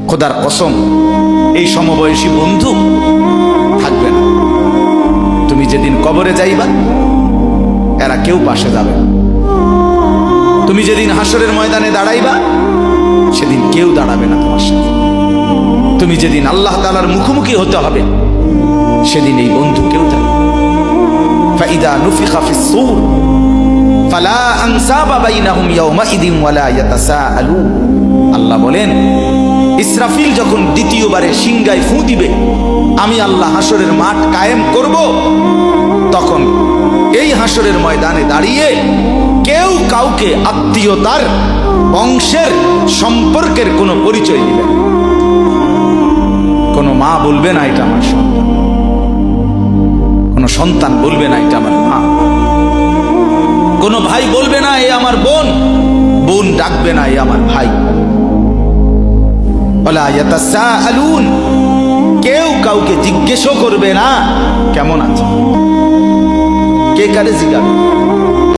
খোদার কসম, এই সমবয়সী বন্ধু থাকবে না। তুমি যেদিন কবরে যাইবা, এরা কেউ পাশে যাবে না। তুমি যেদিন হাসরের ময়দানে দাঁড়াইবা, সেদিন কেউ দাঁড়াবে না তোমার সাথে। তুমি যেদিন আল্লাহ তাআলার মুখোমুখি হতে হবে, সেদিন এই বন্ধু কেউ থাকবে। ফাইদা নুফিখা ফিস সূর ফালা আনসাবা বাইনাহুম ইয়াওমাইদিন ওয়ালা ইয়াতাসাআলুন। আল্লাহ বলেন, ইসরাফিল যখন দ্বিতীয়বারে সিংগায় ফু দিবে, আমি আল্লাহ হাসরের মাঠ কায়েম করব, তখন এই হাসরের ময়দানে দাঁড়িয়ে কেউ কাউকে আত্মীয়তার, বংশের, সম্পর্কের কোনো পরিচয় দিবে না। কোনো মা বলবে না এটা আমার সন্তান, কোনো সন্তান বলবে না এটা আমার মা, কোনো ভাই বলবে না এ আমার বোন, বোন ডাকবে না এ আমার ভাই। ওয়ালা ইয়াতাসাআলুন, কেউ কাউকে জিজ্ঞেসও করবে না কেমন আছে, কে কারে জিজ্ঞাসা।